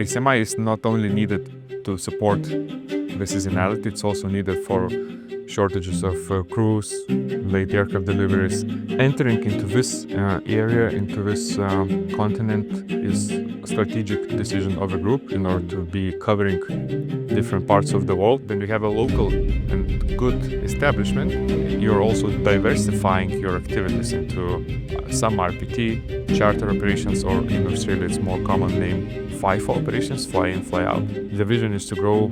ACMI is not only needed to support the seasonality, it's also needed for shortages of crews, late aircraft deliveries. Entering into this area, into this continent is a strategic decision of a group in order to be covering different parts of the world. When you have a local and good establishment, you're also diversifying your activities into some RPT, charter operations, or in Australia it's more common name FIFO operations, fly in, fly out. The vision is to grow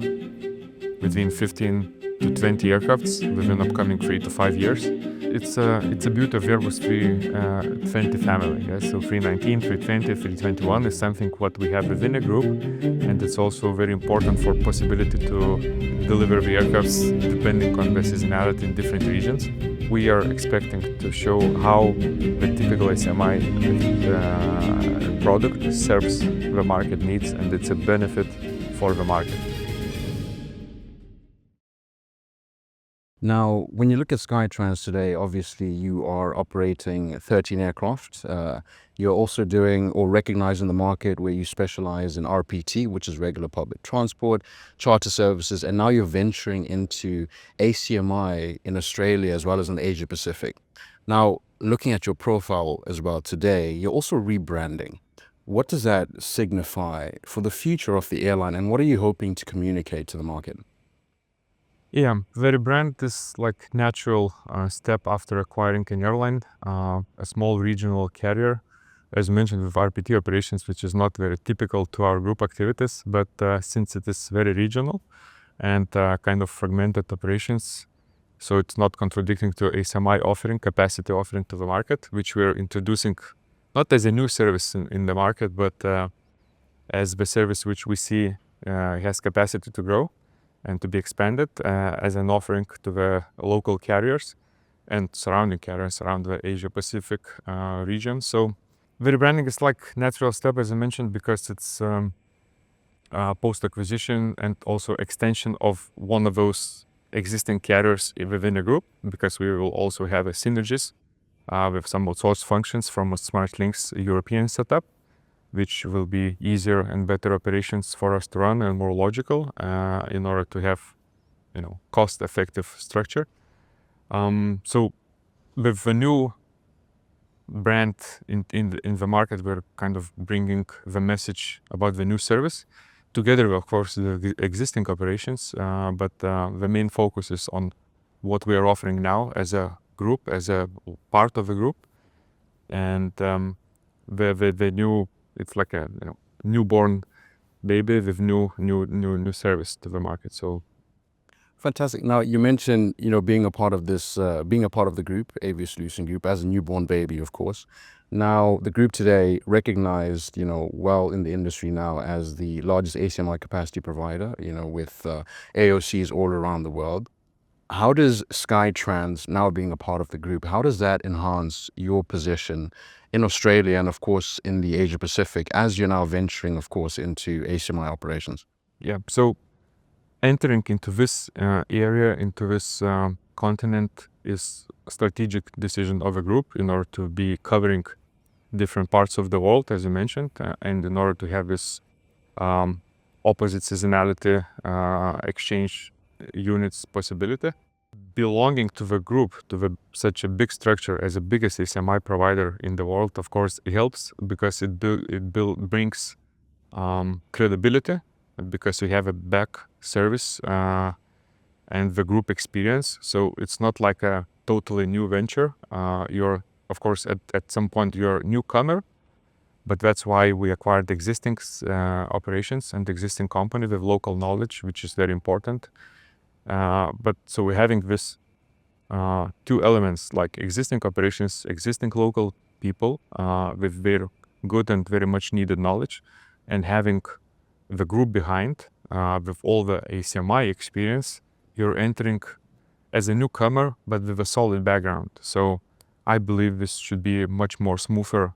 between 15 to 20 aircrafts within upcoming 3 to 5 years. It's a beauty of Airbus A320 family. Yeah? So 319, 320, 321 is something what we have within a group, and it's also very important for possibility to deliver the aircrafts depending on the seasonality in different regions. We are expecting to show how the typical ACMI product serves the market needs, and it's a benefit for the market. Now, when you look at Skytrans today, obviously you are operating 13 aircraft. You're also doing or recognizing the market where you specialize in RPT, which is regular public transport, charter services, and now you're venturing into ACMI in Australia as well as in Asia Pacific. Now, looking at your profile as well today, you're also rebranding. What does that signify for the future of the airline, and what are you hoping to communicate to the market? Yeah, the rebrand is like natural step after acquiring an airline, a small regional carrier, as mentioned with RPT operations, which is not very typical to our group activities, but since it is very regional and kind of fragmented operations, so it's not contradicting to ACMI offering, capacity offering to the market, which we're introducing not as a new service in the market, but as the service which we see has capacity to grow and to be expanded as an offering to the local carriers and surrounding carriers around the Asia Pacific region. So the rebranding is like natural step, as I mentioned, because it's post-acquisition and also extension of one of those existing carriers within a group, because we will also have a synergies with some outsourced functions from a SmartLinks European setup, which will be easier and better operations for us to run and more logical in order to have, cost-effective structure. So with the new brand in the market, we're kind of bringing the message about the new service together, of course, the existing operations. But the main focus is on what we are offering now as a group, as a part of the group, and the new. It's like a newborn baby with new service to the market. So fantastic. Now you mentioned being a part of this, being a part of the group, Avia Solutions Group, as a newborn baby, of course. Now the group today recognized, well in the industry now as the largest ACMI capacity provider, with AOCs all around the world. How does Skytrans, now being a part of the group, how does that enhance your position in Australia and, of course, in the Asia Pacific as you're now venturing, of course, into ACMI operations? Yeah, so entering into this area, into this continent is a strategic decision of a group in order to be covering different parts of the world, as you mentioned, and in order to have this opposite seasonality exchange units possibility. Belonging to the group, to such a big structure as the biggest ACMI provider in the world, of course, it helps because it brings credibility, because we have a back service and the group experience. So it's not like a totally new venture. You're, of course, at some point you're a newcomer, but that's why we acquired existing operations and existing company with local knowledge, which is very important. But so we're having this two elements, like existing operations, existing local people with very good and very much needed knowledge, and having the group behind with all the ACMI experience. You're entering as a newcomer, but with a solid background. So I believe this should be a much more smoother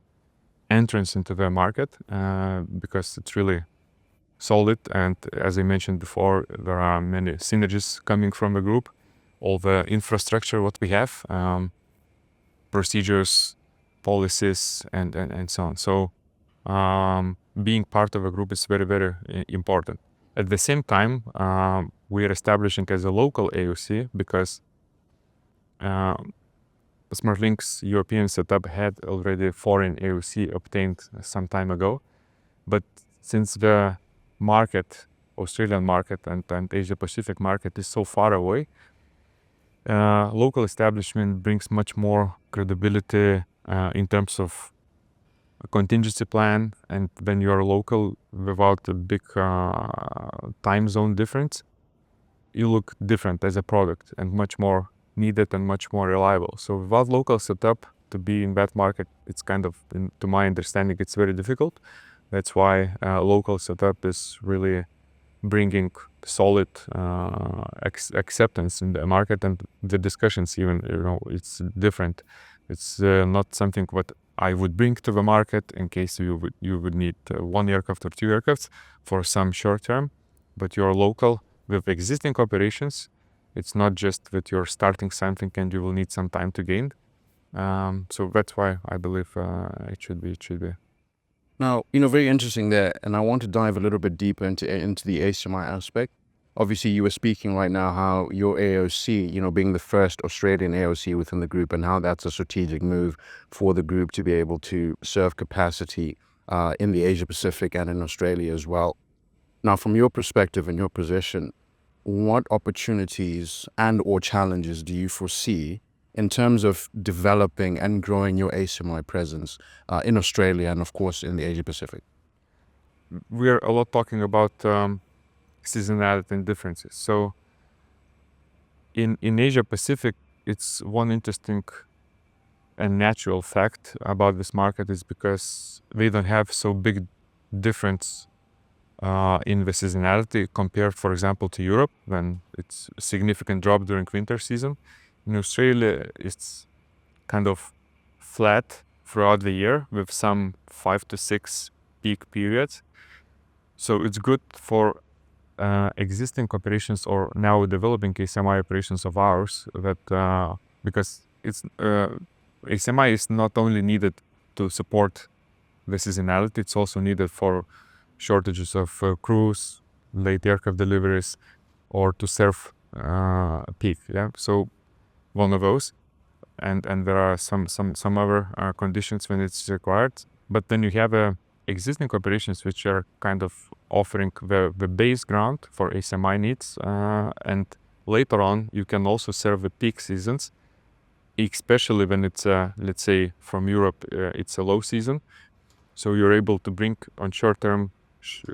entrance into the market because it's really solid, and as I mentioned before, there are many synergies coming from the group, all the infrastructure what we have, procedures, policies, and so on. So being part of a group is very, very important. At the same time, we are establishing as a local AOC because SmartLink's European setup had already foreign AOC obtained some time ago. But since the market, Australian market and Asia Pacific market is so far away, local establishment brings much more credibility in terms of a contingency plan, and when you are local without a big time zone difference, you look different as a product and much more needed and much more reliable. So without local setup to be in that market, it's kind of, to my understanding, it's very difficult. That's why local setup is really bringing solid acceptance in the market, and the discussions even, it's different. It's not something what I would bring to the market in case you would need one aircraft or two aircrafts for some short term, but you're local with existing operations. It's not just that you're starting something and you will need some time to gain. So that's why I believe it should be. Now, very interesting there, and I want to dive a little bit deeper into the ACMI aspect. Obviously, you were speaking right now how your AOC, being the first Australian AOC within the group, and how that's a strategic move for the group to be able to serve capacity in the Asia Pacific and in Australia as well. Now, from your perspective and your position, what opportunities and or challenges do you foresee in terms of developing and growing your ACMI presence in Australia and, of course, in the Asia Pacific? We're a lot talking about seasonality and differences. So in Asia Pacific, it's one interesting and natural fact about this market is because they don't have so big difference in the seasonality compared, for example, to Europe, when it's a significant drop during winter season. In Australia, it's kind of flat throughout the year with some 5 to 6 peak periods. So it's good for existing operations or now developing ACMI operations of ours, that because it's ACMI is not only needed to support the seasonality, it's also needed for shortages of crews, late aircraft deliveries, or to serve peak. Yeah, so one of those, and there are some other conditions when it's required. But then you have existing operations which are kind of offering the base ground for ACMI needs, and later on you can also serve the peak seasons, especially when it's let's say from Europe, it's a low season, so you're able to bring on short-term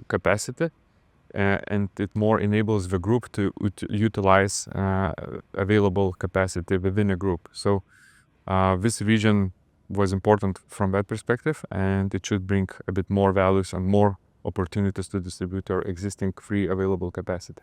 capacity, and it more enables the group to utilize available capacity within a group. So this region was important from that perspective, and it should bring a bit more values and more opportunities to distribute our existing free available capacity.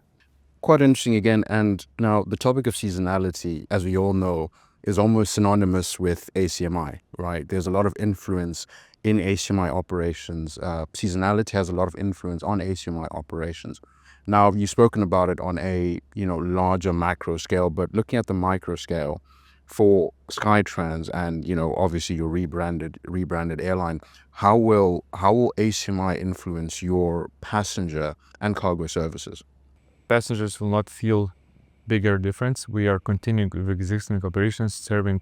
Quite interesting again. And now the topic of seasonality, as we all know, is almost synonymous with ACMI, right? There's a lot of influence in ACMI operations. Seasonality has a lot of influence on ACMI operations. Now, you've spoken about it on a larger macro scale, but looking at the micro scale for Skytrans and obviously your rebranded airline, how will ACMI influence your passenger and cargo services? Passengers will not feel bigger difference. We are continuing with existing operations, serving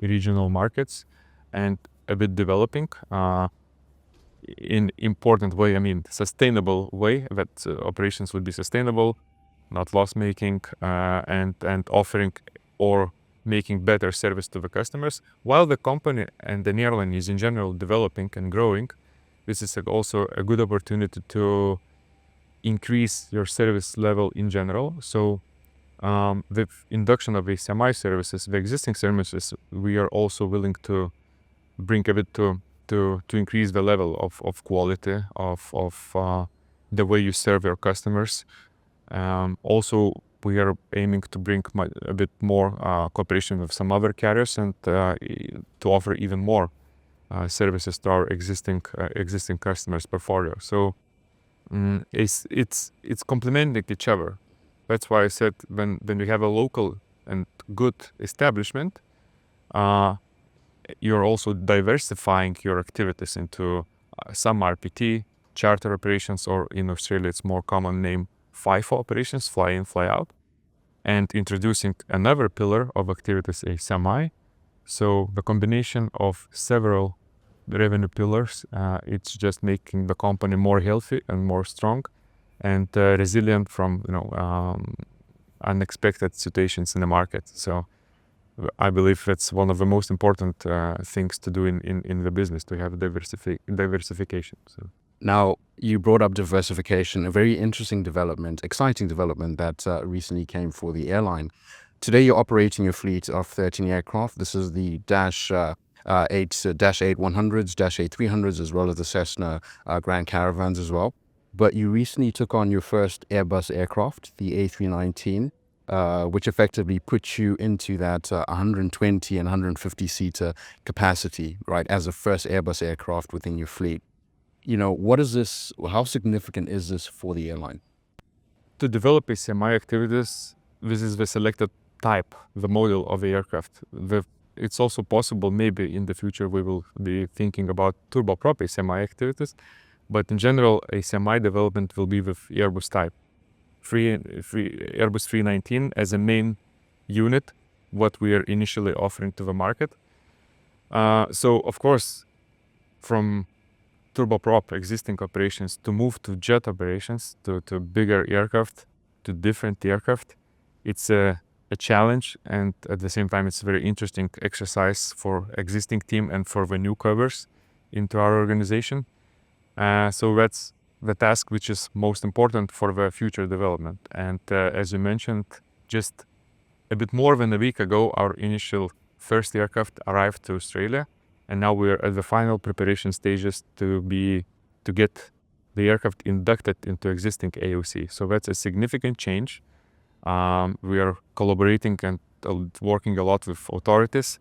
regional markets, and a bit developing in important way. I mean, sustainable way, that operations would be sustainable, not loss making, and offering or making better service to the customers, while the company and the airline is in general developing and growing. This is also a good opportunity to increase your service level in general. So the induction of ACMI services, the existing services, we are also willing to bring a bit to increase the level of quality of the way you serve your customers. Also, we are aiming to bring a bit more cooperation with some other carriers, and to offer even more services to our existing customers portfolio. So it's complementing each other. That's why I said when you have a local and good establishment, you're also diversifying your activities into some RPT, charter operations, or in Australia it's more common name FIFO operations, fly in, fly out, and introducing another pillar of activities, ACMI. So the combination of several revenue pillars, it's just making the company more healthy and more strong and resilient from unexpected situations in the market. So I believe that's one of the most important things to do in the business, to have diversification. So. Now, you brought up diversification, a very interesting development, exciting development that recently came for the airline. Today, you're operating a fleet of 13 aircraft. This is the Dash 8-100s, Dash A300s, as well as the Cessna Grand Caravans as well. But you recently took on your first Airbus aircraft, the A319, which effectively puts you into that 120 and 150 seater capacity, right, as the first Airbus aircraft within your fleet. What is this? How significant is this for the airline? To develop ACMI activities, this is the selected type, the model of the aircraft. It's also possible maybe in the future we will be thinking about turboprop ACMI activities, but in general, ACMI development will be with Airbus type. Airbus 319 as a main unit, what we are initially offering to the market. So of course, from turboprop existing operations to move to jet operations, to bigger aircraft, to different aircraft, it's a challenge, and at the same time it's a very interesting exercise for existing team and for the newcomers into our organization. So that's the task which is most important for the future development. And as you mentioned, just a bit more than a week ago, our initial first aircraft arrived to Australia, and now we're at the final preparation stages to get the aircraft inducted into existing AOC. So that's a significant change. We are collaborating and working a lot with authorities.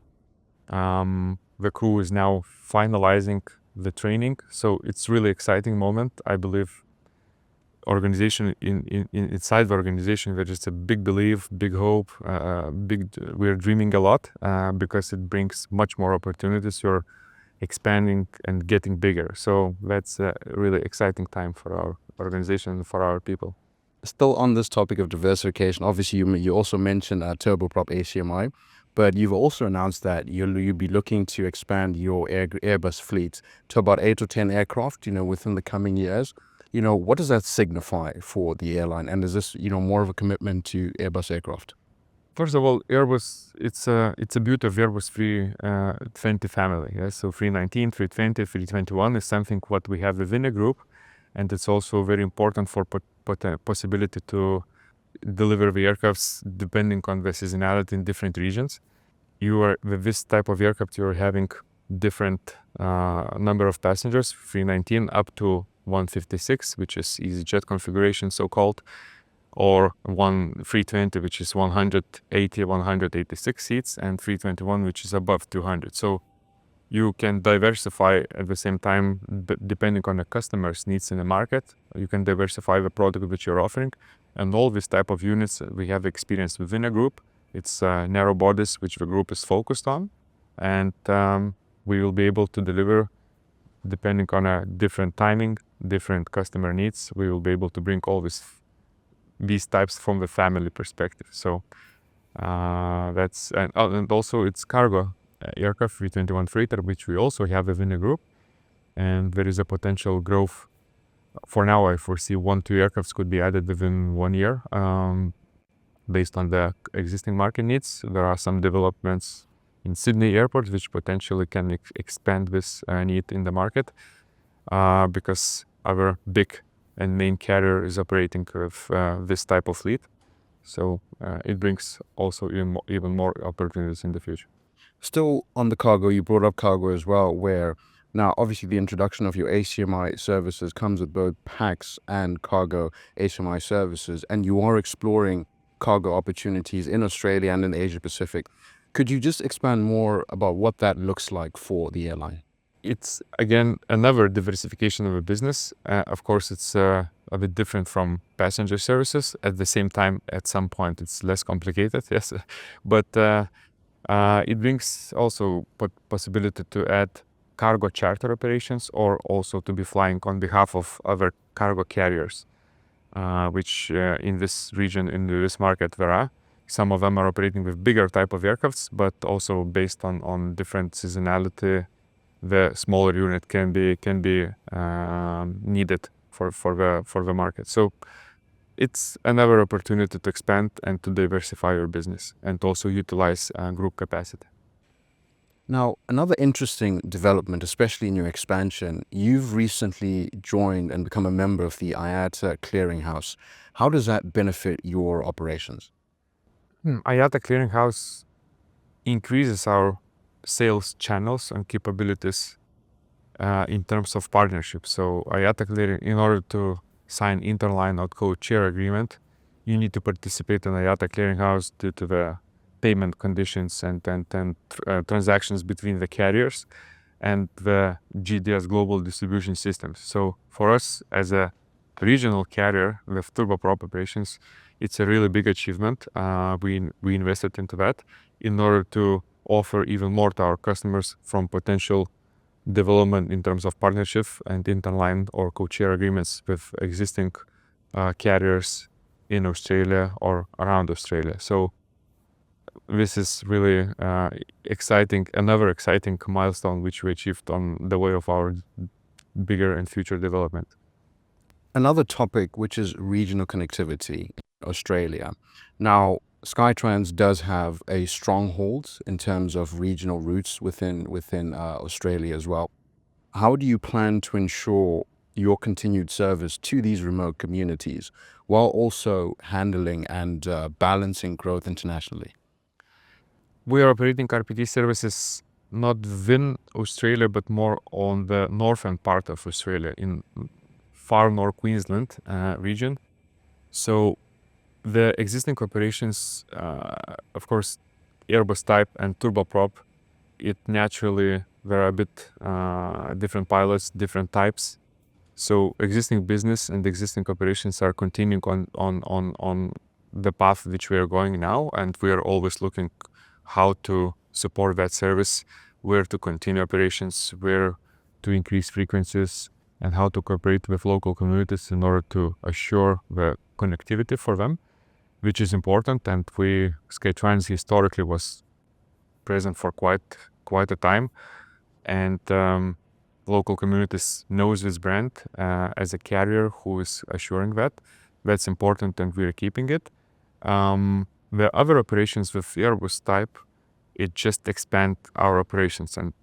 The crew is now finalizing the training, so it's really exciting moment. I believe organization inside the organization there is a big belief, big hope, we're dreaming a lot because it brings much more opportunities. You're expanding and getting bigger, so that's a really exciting time for our organization and for our people. Still on this topic of diversification, obviously you also mentioned turboprop ACMI, but you've also announced that you'll be looking to expand your Airbus fleet to about 8 or 10 aircraft, within the coming years. What does that signify for the airline? And is this, more of a commitment to Airbus aircraft? First of all, Airbus, it's a beauty of Airbus 320 family. Yeah? So 319, 320, 321 is something what we have within a group, and it's also very important for possibility to deliver the aircrafts depending on the seasonality in different regions. With this type of aircraft, you're having different number of passengers, 319 up to 156, which is EasyJet configuration, so-called, or 320, which is 180, 186 seats, and 321, which is above 200. So you can diversify at the same time, depending on the customer's needs in the market. You can diversify the product which you're offering, and all this type of units we have experience within a group. It's narrow bodies which the group is focused on, and we will be able to deliver depending on a different timing, different customer needs. We will be able to bring all these types from the family perspective. So that's and also it's cargo aircraft 321 freighter, which we also have within the group, and there is a potential growth. For now, I foresee 1-2 aircrafts could be added within 1 year, based on the existing market needs. There are some developments in Sydney airport which potentially can expand this need in the market, because our big and main carrier is operating with this type of fleet. So it brings also even more opportunities in the future. Still on the cargo, you brought up cargo as well, where now obviously the introduction of your ACMI services comes with both PAX and cargo ACMI services, and you are exploring cargo opportunities in Australia and in Asia Pacific. Could you just expand more about what that looks like for the airline? It's again another diversification of a business. Of course, it's a bit different from passenger services. At the same time, at some point, it's less complicated, yes. But it brings also possibility to add cargo charter operations or also to be flying on behalf of other cargo carriers, which in this region, in this market, there are. Some of them are operating with bigger type of aircrafts, but also based on different seasonality, the smaller unit can be needed for the market. So it's another opportunity to expand and to diversify your business and also utilize group capacity. Now, another interesting development, especially in your expansion, you've recently joined and become a member of the IATA clearinghouse. How does that benefit your operations? IATA clearinghouse increases our sales channels and capabilities in terms of partnership. So IATA clearing, in order to sign interline or co-chair agreement, you need to participate in IATA clearinghouse due to the payment conditions and transactions between the carriers and the GDS global distribution systems. So for us as a regional carrier with turboprop operations, it's a really big achievement. We invested into that in order to offer even more to our customers from potential development in terms of partnership and interline or co-chair agreements with existing carriers in Australia or around Australia. So this is really exciting, another exciting milestone which we achieved on the way of our bigger and future development. Another topic, which is regional connectivity in Australia. Now, Skytrans does have a stronghold in terms of regional routes within Australia as well. How do you plan to ensure your continued service to these remote communities while also handling and balancing growth internationally? We are operating RPT services not within Australia, but more on the northern part of Australia, in far north Queensland region. So the existing operations, of course, Airbus type and turboprop, it naturally, there are a bit different pilots, different types. So existing business and existing operations are continuing on the path which we are going now, and we are always looking how to support that service, where to continue operations, where to increase frequencies, and how to cooperate with local communities in order to assure the connectivity for them, which is important. And Skytrans historically was present for quite a time, and local communities knows this brand as a carrier who is assuring that. That's important, and we're keeping it. The other operations with Airbus type, it just expand our operations and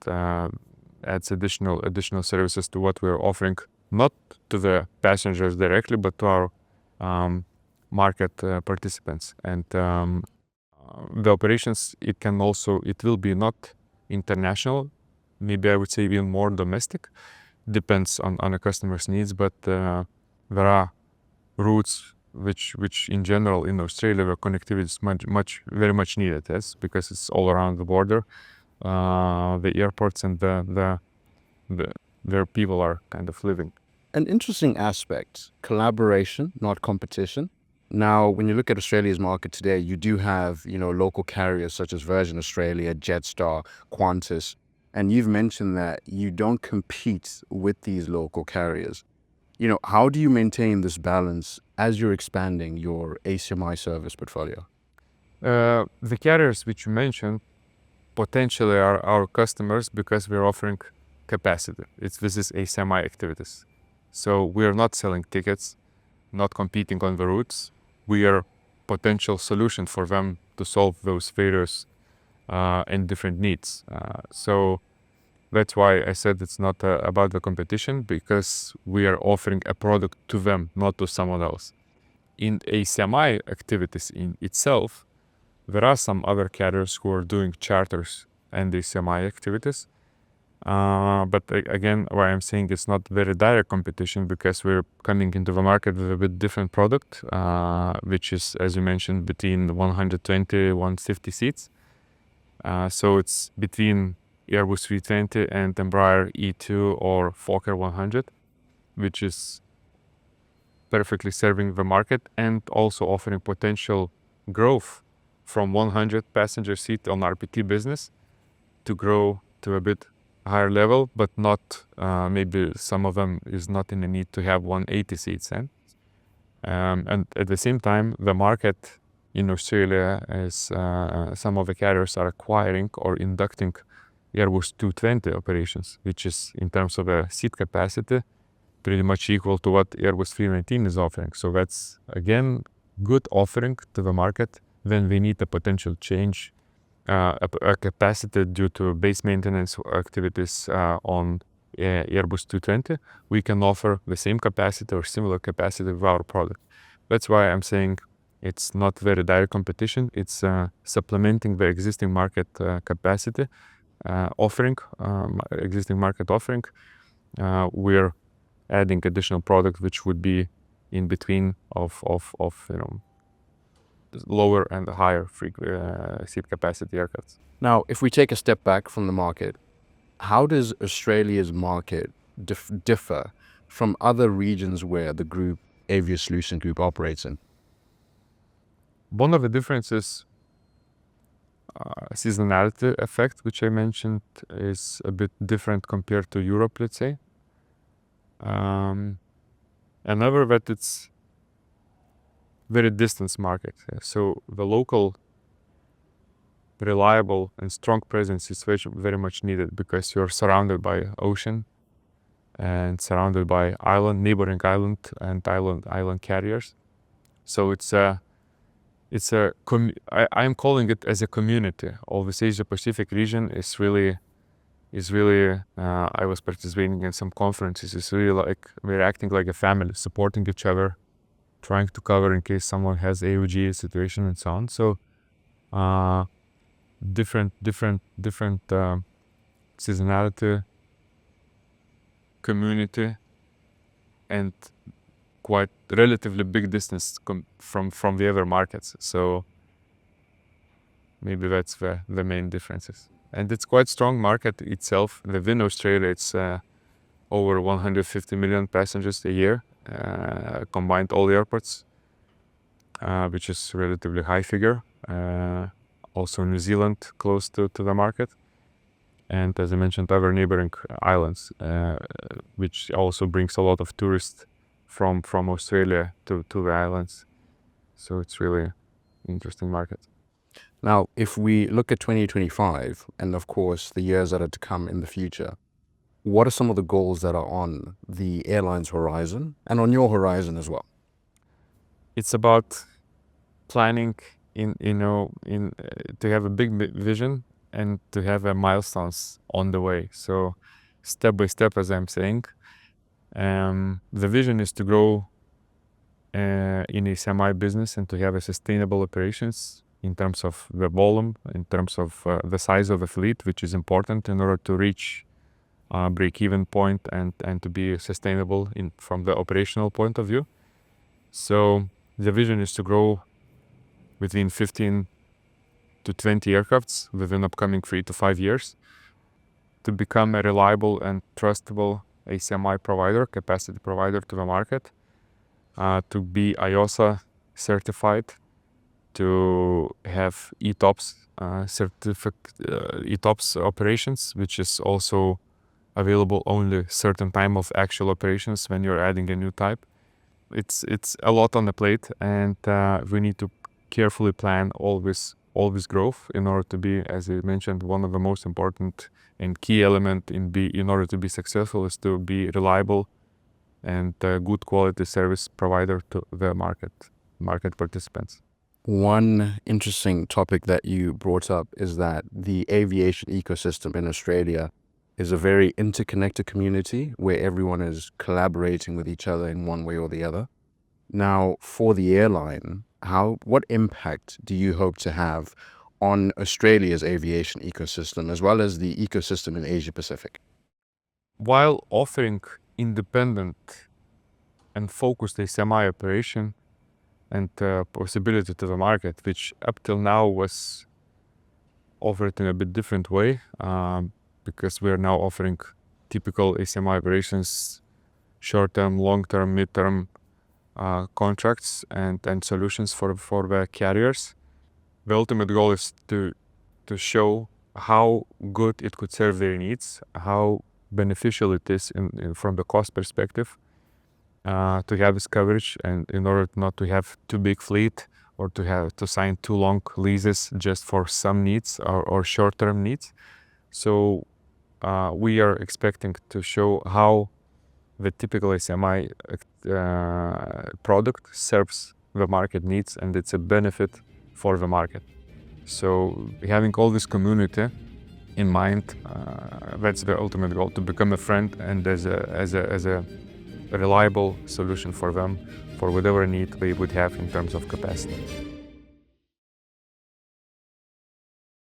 adds additional services to what we're offering, not to the passengers directly, but to our market participants. And the operations, it will be not international, maybe I would say even more domestic, depends on a customer's needs, but there are routes which in general in Australia where connectivity is very much needed, yes, because it's all around the border, the airports and the where people are kind of living. An interesting aspect, collaboration, not competition. Now, when you look at Australia's market today, you do have, local carriers such as Virgin Australia, Jetstar, Qantas, and you've mentioned that you don't compete with these local carriers. How do you maintain this balance as you're expanding your ACMI service portfolio? The carriers which you mentioned potentially are our customers because we're offering capacity. This is ACMI activities. So we are not selling tickets, not competing on the routes. We are potential solution for them to solve those various and different needs. So that's why I said it's not about the competition, because we are offering a product to them, not to someone else. In ACMI activities in itself, there are some other carriers who are doing charters and ACMI activities. But again, what I'm saying is not very direct competition, because we're coming into the market with a bit different product, which is, as you mentioned, between 120, 150 seats. So it's between Airbus A320 and Embraer E2 or Fokker 100, which is perfectly serving the market and also offering potential growth from 100 passenger seat on RPT business to grow to a bit higher level, but not maybe some of them is not in the need to have 180 seats. And at the same time, the market in Australia is some of the carriers are acquiring or inducting Airbus 220 operations, which is in terms of a seat capacity pretty much equal to what Airbus 319 is offering. So that's again good offering to the market when we need a potential change, a capacity due to base maintenance activities on Airbus 220. We can offer the same capacity or similar capacity with our product. That's why I'm saying it's not very direct competition. It's supplementing the existing market capacity offering, existing market offering. We're adding additional product which would be in between of lower and higher seat capacity aircrafts. Now, if we take a step back from the market, how does Australia's market differ from other regions where the group, Avia Solutions Group, operates in? One of the differences, seasonality effect, which I mentioned, is a bit different compared to Europe, let's say. Another that it's very distance market. So the local reliable and strong presence is very much needed because you're surrounded by ocean and surrounded by neighboring island and island carriers. So I'm calling it as a community. All this Asia Pacific region is really I was participating in some conferences. It's really like we're acting like a family, supporting each other, trying to cover in case someone has AOG situation and so on. So different seasonality, community, and quite relatively big distance from the other markets. So maybe that's the main differences. And it's quite strong market itself. Within Australia, it's over 150 million passengers a year, combined all airports, which is a relatively high figure. Also New Zealand close to the market. And as I mentioned, other neighboring islands, which also brings a lot of tourists from Australia to the islands. So it's really interesting market. Now, if we look at 2025 and of course the years that are to come in the future, what are some of the goals that are on the airline's horizon and on your horizon as well? It's about planning to have a big vision and to have milestones on the way. So step by step, as I'm saying, the vision is to grow in ACMI business and to have a sustainable operations in terms of the volume, in terms of the size of the fleet, which is important in order to reach break-even point and to be sustainable from the operational point of view. So the vision is to grow within 15 to 20 aircrafts within upcoming 3 to 5 years, to become a reliable and trustable ACMI provider, capacity provider to the market, to be IOSA certified, to have ETOPS ETOPS operations, which is also available only certain time of actual operations when you're adding a new type. It's a lot on the plate, and we need to carefully plan all this growth in order to be, as I mentioned, one of the most important and key element in order to be successful is to be reliable and good quality service provider to the market participants. One interesting topic that you brought up is that the aviation ecosystem in Australia is a very interconnected community where everyone is collaborating with each other in one way or the other. Now, for the airline, what impact do you hope to have on Australia's aviation ecosystem as well as the ecosystem in Asia Pacific? While offering independent and focused ACMI operation and possibility to the market, which up till now was offered in a bit different way, because we are now offering typical ACMI operations, short-term, long-term, mid-term contracts and solutions for the carriers. The ultimate goal is to show how good it could serve their needs, how beneficial it is from the cost perspective to have this coverage, and in order not to have too big fleet or to have to sign too long leases just for some needs or short-term needs. So we are expecting to show how the typical ACMI product serves the market needs, and it's a benefit for the market. So having all this community in mind, that's the ultimate goal, to become a friend and as a reliable solution for them for whatever need they would have in terms of capacity.